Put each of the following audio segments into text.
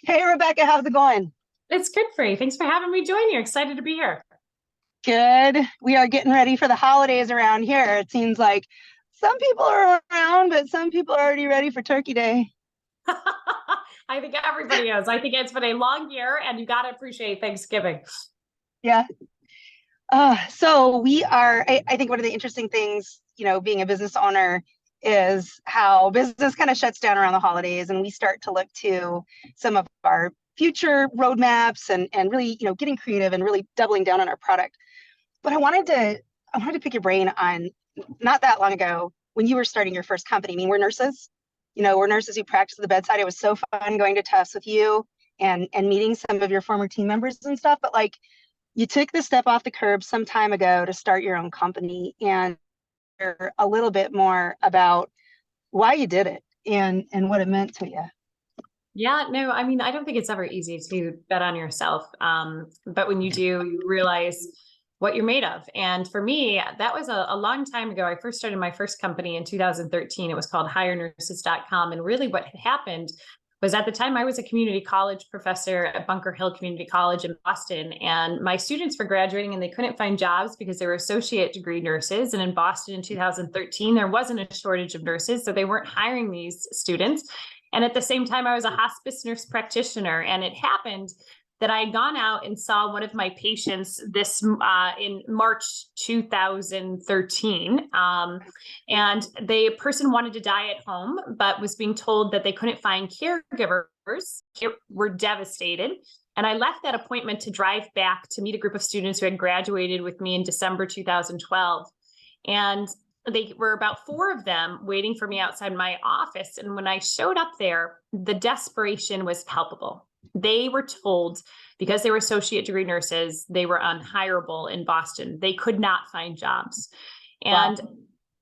Hey, Rebecca, how's it going? It's good for you. Thanks for having me join you. Excited to be here. Good. We are getting ready for the holidays around here. It seems like some people are around, but some people are already ready for Turkey Day. I think everybody is. I think it's been a long year and you got to appreciate Thanksgiving. Yeah. So we are, I think one of the interesting things, being a business owner is how business kind of shuts down around the holidays and we start to look to some of our future roadmaps and really, getting creative and really doubling down on our product. But I wanted to pick your brain on not that long ago when you were starting your first company. I mean, we're nurses, we're nurses who practice at the bedside. It was so fun going to Tufts with you and meeting some of your former team members and stuff. But like you took the step off the curb some time ago to start your own company and hear a little bit more about why you did it and what it meant to you. Yeah, no, I mean, I don't think it's ever easy to bet on yourself. But when you do, you realize what you're made of. And for me, that was a long time ago. I first started my first company in 2013. It was called hirenurses.com. And really what had happened was at the time I was a community college professor at Bunker Hill Community College in Boston. And my students were graduating and they couldn't find jobs because they were associate degree nurses. And in Boston in 2013, there wasn't a shortage of nurses. So they weren't hiring these students. And at the same time, I was a hospice nurse practitioner. And it happened that I had gone out and saw one of my patients this in March 2013. And the person wanted to die at home, but was being told that they couldn't find caregivers. Were devastated. And I left that appointment to drive back to meet a group of students who had graduated with me in December 2012. And they were about four of them waiting for me outside my office. And when I showed up there, the desperation was palpable. They were told because they were associate degree nurses, they were unhireable in Boston. They could not find jobs. Wow. And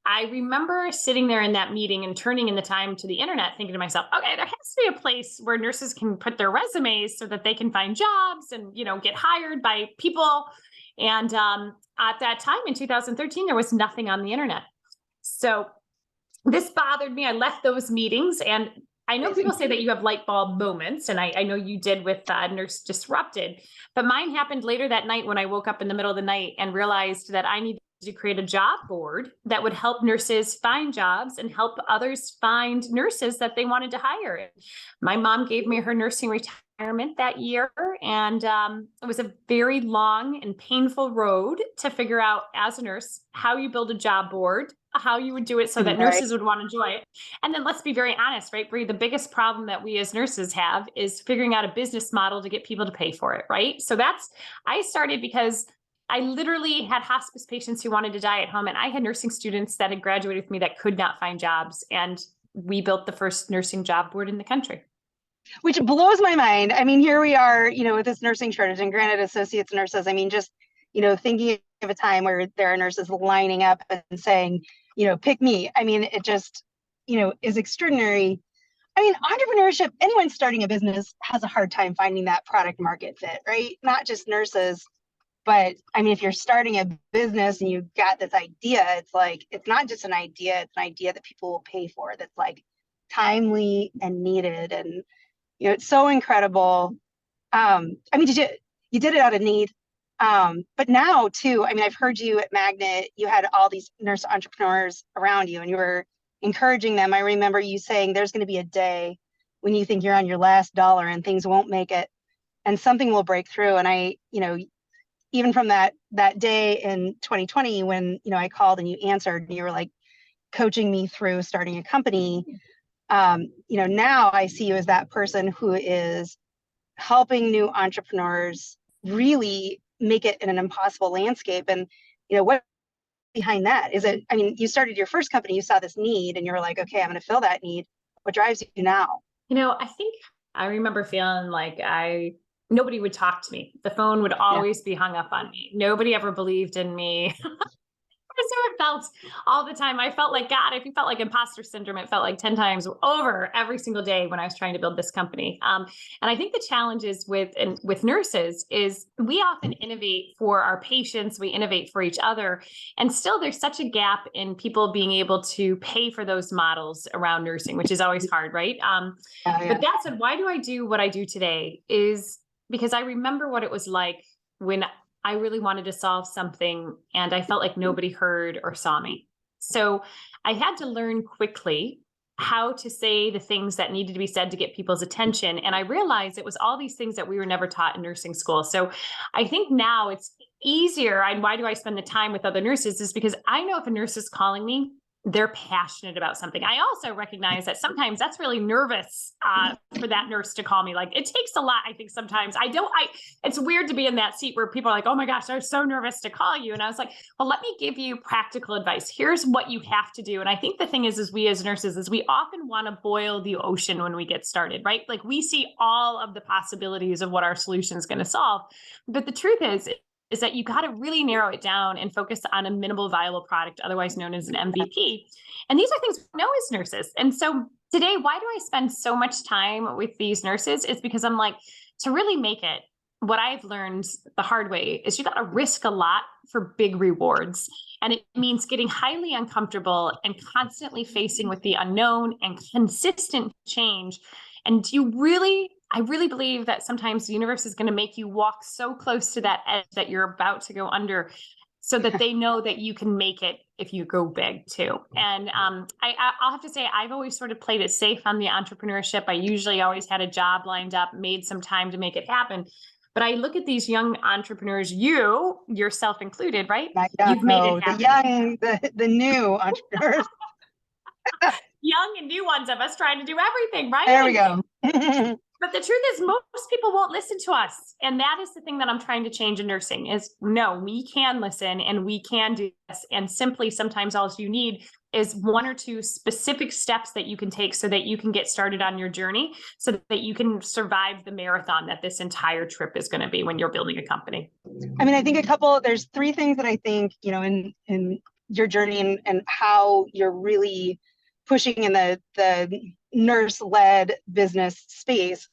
I remember sitting there in that meeting and turning in the time to the internet, thinking to myself, okay, there has to be a place where nurses can put their resumes so that they can find jobs and, get hired by people. And at that time in 2013, there was nothing on the internet. So this bothered me. I left those meetings, and I know people say that you have light bulb moments, and I know you did with Nurse Disrupted, but mine happened later that night when I woke up in the middle of the night and realized that I needed to create a job board that would help nurses find jobs and help others find nurses that they wanted to hire. My mom gave me her nursing retirement that year, and it was a very long and painful road to figure out as a nurse how you build a job board, how you would do it so that Right. nurses would want to join it. And then let's be very honest, right, Bree? The biggest problem that we as nurses have is figuring out a business model to get people to pay for it, right? So I started because I literally had hospice patients who wanted to die at home, and I had nursing students that had graduated with me that could not find jobs. And we built the first nursing job board in the country. Which blows my mind. I mean, here we are, with this nursing shortage and granted associates nurses. I mean, just, thinking of a time where there are nurses lining up and saying, pick me. I mean, it just, is extraordinary. I mean, entrepreneurship, anyone starting a business has a hard time finding that product market fit, right? Not just nurses, but I mean, if you're starting a business and you've got this idea, it's like, it's not just an idea, it's an idea that people will pay for that's like timely and needed. And it's so incredible. I mean, you did it out of need. But now too, I mean, I've heard you at Magnet, you had all these nurse entrepreneurs around you and you were encouraging them. I remember you saying there's going to be a day when you think you're on your last dollar and things won't make it and something will break through. And even from that day in 2020 when, I called and you answered and you were like coaching me through starting a company, now I see you as that person who is helping new entrepreneurs really make it in an impossible landscape. And, what behind that is it? I mean, you started your first company, you saw this need and you're like, okay, I'm going to fill that need. What drives you now? I think I remember feeling like nobody would talk to me. The phone would Yeah. always be hung up on me. Nobody ever believed in me. So it felt all the time. I felt like, God, if you felt like imposter syndrome, it felt like 10 times over every single day when I was trying to build this company. And I think the challenge is with nurses is we often innovate for our patients, we innovate for each other. And still there's such a gap in people being able to pay for those models around nursing, which is always hard, right? Yeah. But that said, why do I do what I do today is because I remember what it was like when I really wanted to solve something and I felt like nobody heard or saw me. So I had to learn quickly how to say the things that needed to be said to get people's attention. And I realized it was all these things that we were never taught in nursing school. So I think now it's easier. And why do I spend the time with other nurses? Is because I know if a nurse is calling me, they're passionate about something. I also recognize that sometimes that's really nervous for that nurse to call me. Like it takes a lot. I think sometimes it's weird to be in that seat where people are like, oh my gosh, I'm so nervous to call you. And I was like, well, let me give you practical advice. Here's what you have to do. And I think the thing is we as nurses is we often want to boil the ocean when we get started, right? Like we see all of the possibilities of what our solution is going to solve. But the truth is that you got to really narrow it down and focus on a minimal viable product, otherwise known as an MVP. And these are things we know as nurses. And so today, why do I spend so much time with these nurses? Is because I'm like, to really make it, what I've learned the hard way is you got to risk a lot for big rewards. And it means getting highly uncomfortable and constantly facing with the unknown and consistent change. And I really believe that sometimes the universe is going to make you walk so close to that edge that you're about to go under so that they know that you can make it if you go big too. And I'll have to say, I've always sort of played it safe on the entrepreneurship. I usually always had a job lined up, made some time to make it happen. But I look at these young entrepreneurs, yourself included, right? You've made it happen. The new entrepreneurs. Young and new ones of us trying to do everything, right? There we go. But the truth is most people won't listen to us. And that is the thing that I'm trying to change in nursing is no, we can listen and we can do this. And simply sometimes all you need is one or two specific steps that you can take so that you can get started on your journey so that you can survive the marathon that this entire trip is going to be when you're building a company. I mean, I think there's three things that I think, in your journey and how you're really pushing in the nurse-led business space.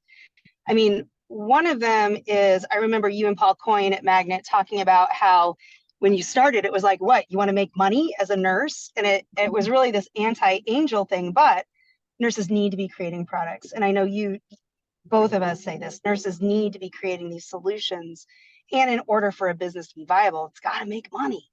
I mean, one of them is, I remember you and Paul Coyne at Magnet talking about how when you started, it was like, what, you want to make money as a nurse? And it was really this anti-angel thing, but nurses need to be creating products. And I know both of us say this, nurses need to be creating these solutions. And in order for a business to be viable, it's got to make money.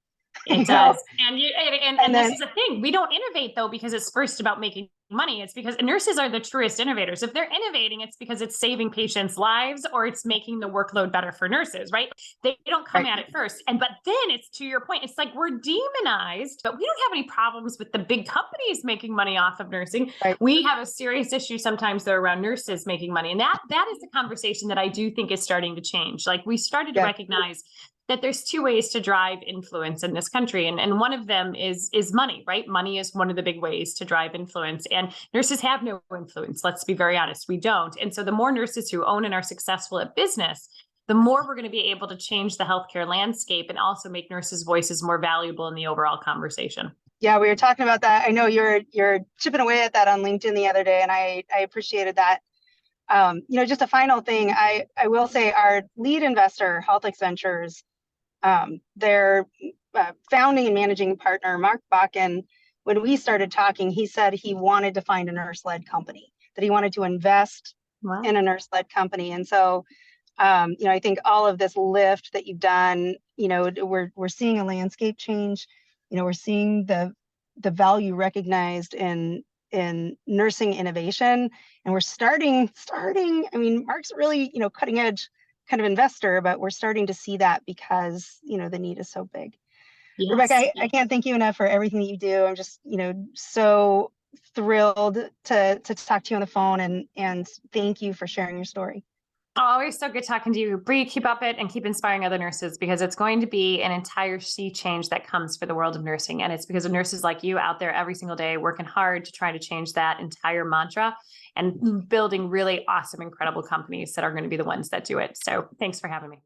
It does. And this is the thing. We don't innovate though, because it's first about making money. It's because nurses are the truest innovators. If they're innovating, it's because it's saving patients' lives or it's making the workload better for nurses, right? They don't come at it first. But then it's to your point, it's like we're demonized, but we don't have any problems with the big companies making money off of nursing. Right. We have a serious issue sometimes though around nurses making money. And that is the conversation that I do think is starting to change. Like we started to recognize that there's two ways to drive influence in this country. And one of them is money, right? Money is one of the big ways to drive influence. And nurses have no influence. Let's be very honest. We don't. And so the more nurses who own and are successful at business, the more we're going to be able to change the healthcare landscape and also make nurses' voices more valuable in the overall conversation. Yeah, we were talking about that. I know you're chipping away at that on LinkedIn the other day, and I appreciated that. Just a final thing, I will say our lead investor, HealthX Ventures, their founding and managing partner, Mark Bakken, when we started talking, he said he wanted to find a nurse-led company, that he wanted to invest in a nurse-led company. And so, I think all of this lift that you've done, we're seeing a landscape change. We're seeing the value recognized in nursing innovation, and we're starting. I mean, Mark's really, cutting edge kind of investor, but we're starting to see that because, the need is so big. Yes. Rebecca, I can't thank you enough for everything that you do. I'm just, so thrilled to talk to you on the phone and thank you for sharing your story. Always so good talking to you, Bree. Keep up it and keep inspiring other nurses because it's going to be an entire sea change that comes for the world of nursing. And it's because of nurses like you out there every single day working hard to try to change that entire mantra and building really awesome, incredible companies that are going to be the ones that do it. So thanks for having me.